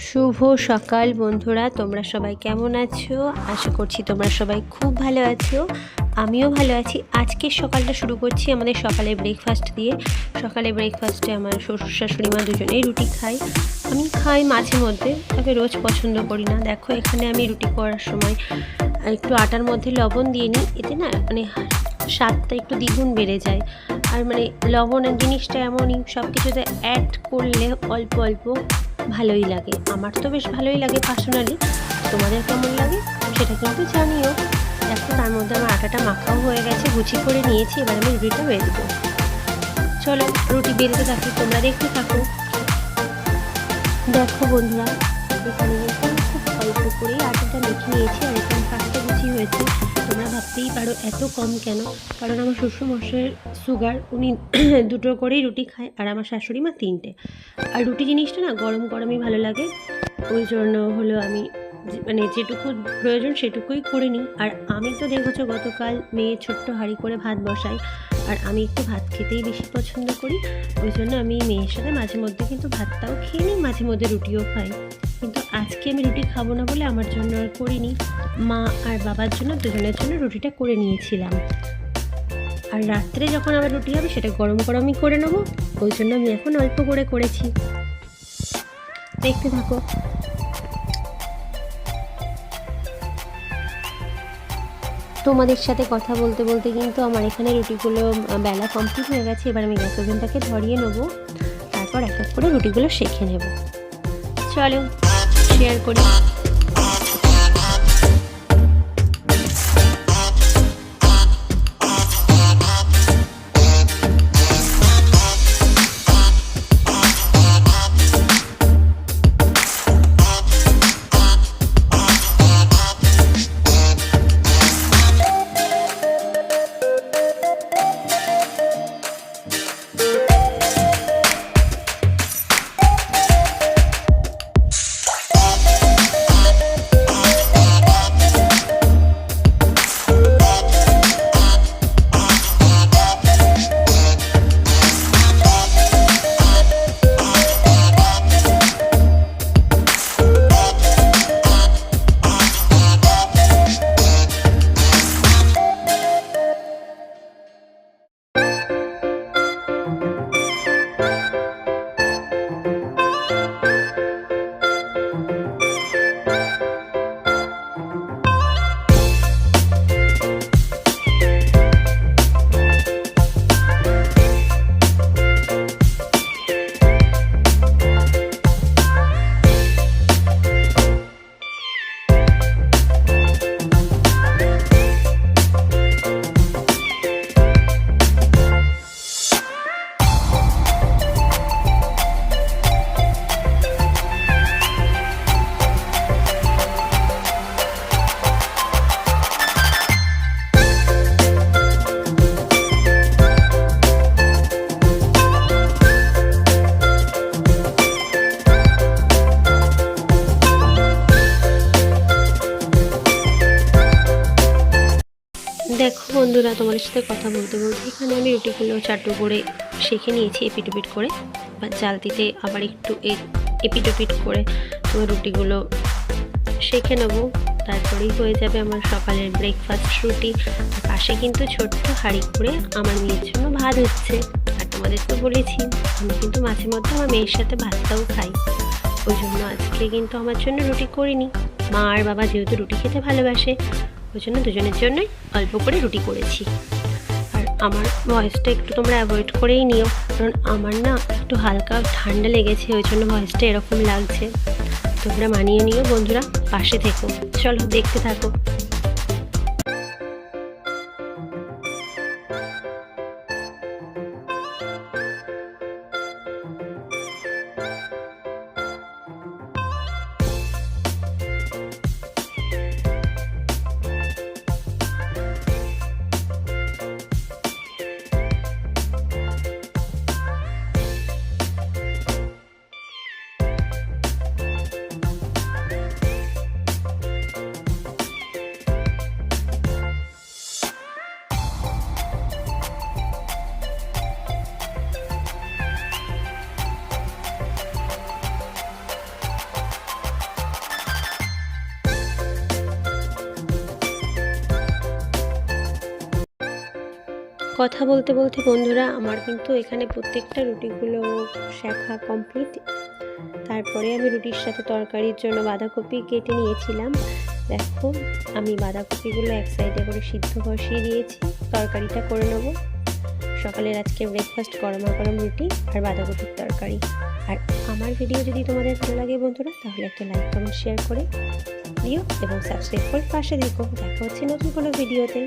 শুভ সকাল বন্ধুরা, তোমরা সবাই কেমন আছো? আশা করছি তোমরা সবাই খুব ভালো আছো। আমিও ভালো আছি। আজকের সকালটা শুরু করছি আমাদের সকালে ব্রেকফাস্ট দিয়ে। সকালে ব্রেকফাস্টে আমার শ্বশুর শাশুড়ি মা দুজনেই রুটি খাই। আমি খাই মাঝে মধ্যে, তবে রোজ পছন্দ করি না। দেখো, এখানে আমি রুটি করার সময় একটু আটার মধ্যে লবণ দিয়ে নিই। এতে না স্বাদটা একটু দ্বিগুণ বেড়ে যায়। আর লবণের জিনিসটা এমনই, সব কিছুতে অ্যাড করলে অল্প অল্প ভালোই লাগে। আমার তো বেশ ভালোই লাগে পার্সোনালি। তোমাদের কেমন লাগে সেটা কিন্তু জানিও। দেখো, তার মধ্যে আমার আটাটা মাখাও হয়ে গেছে, গুছি করে নিয়েছি। এবার আমি রুটিটা বেলবো। চলো রুটি বেলতে থাকি, তোমরা দেখতে থাকো। দেখো বন্ধুরা, এখানে কিন্তু খুব অল্প করেই আটাটা মেখে নিয়েছি। আর এখানে 5টা গুছি হয়েছে। তোমরা ভাবতেই পারো এত কম কেন, কারণ আমার শ্বশুরমশাইয়ের সুগার, উনি 2টো করেই রুটি খায়, আর আমার শাশুড়ি মা 3টে। আর রুটি জিনিসটা না গরম গরমই ভালো লাগে। ওই জন্য হলো আমি যেটুকু প্রয়োজন সেটুকুই করে নিই। আর আমি তো দেখেছো গতকাল মেয়ে ছোট্ট হাঁড়ি করে ভাত বসাই, আর আমি একটু ভাত খেতেই বেশি পছন্দ করি। ওই জন্য আমি মেয়ের সাথে মাঝে মধ্যে কিন্তু ভাতটাও খেয়ে নিই, মাঝে মধ্যে রুটিও খাই। কিন্তু আজকে আমি রুটি খাবো না বলে আমার জন্য আর করিনি। মা আর বাবার জন্য, দুজনের জন্য রুটিটা করে নিয়েছিলাম। আর রাত্রে যখন আবার রুটি হবে সেটা গরম গরমই করে নেবো। ওই জন্য আমি এখন অল্প করে করেছি। দেখতে থাকো। তোমাদের সাথে কথা বলতে বলতে কিন্তু আমার এখানে রুটিগুলো বেলা কমপ্লিট হয়ে গেছে। এবার আমি গ্যাস ওভেনটাকে ধরিয়ে নেবো, তারপর এক এক করে রুটিগুলো সেঁকে নেব। চলো শেয়ার করি। দেখো বন্ধুরা, তোমাদের সাথে কথা বলতে বলতে এখানে আমি রুটিগুলো চাটু করে সেঁকে নিয়েছি, এপিট করে। বা চালতিতে আবার একটু এপিট করে তোমার রুটিগুলো সেঁকে নেবো। তারপরেই হয়ে যাবে আমার সকালের ব্রেকফাস্ট রুটি। আর পাশে কিন্তু ছোট্ট হাঁড়ি করে আমার মেয়ের জন্য ভাত হচ্ছে। আর তোমাদের তো বলেছি আমি কিন্তু মাঝে মধ্যে আমার মেয়ের সাথে ভাতটাও খাই। ওই জন্য আজকে কিন্তু আমার জন্য রুটি করিনি। মা আর বাবা যেহেতু রুটি খেতে ভালোবাসে, ওই জন্য দুজনের জন্যই অল্প করে রুটি করেছি। আর আমার ভয়েসটা একটু তোমরা অ্যাভয়েড করেই নিও, কারণ আমার না একটু হালকা ঠান্ডা লেগেছে, ওই জন্য ভয়েসটা এরকম লাগছে। তোমরা মানিয়ে নিও বন্ধুরা, পাশে থেকো। চলো দেখতে থাকো। কথা বলতে বলতে বন্ধুরা আমার কিন্তু এখানে প্রত্যেকটা রুটিগুলো শেখা কমপ্লিট। তারপরে আমি রুটির সাথে তরকারির জন্য বাঁধাকপি কেটে নিয়েছিলাম। দেখো আমি বাঁধাকপিগুলো এক সাইডে করে সিদ্ধ বসিয়ে দিয়েছি, তরকারিটা করে নেব। সকালের আজকে ব্রেকফাস্ট গরমা গরম রুটি আর বাঁধাকপির তরকারি। আর আমার ভিডিও যদি তোমাদের ভালো লাগে বন্ধুরা, তাহলে একটা লাইক কমেন্ট শেয়ার করে দিও এবং সাবস্ক্রাইব করে পাশে দেখো। দেখা হচ্ছে নতুন কোনো ভিডিওতে।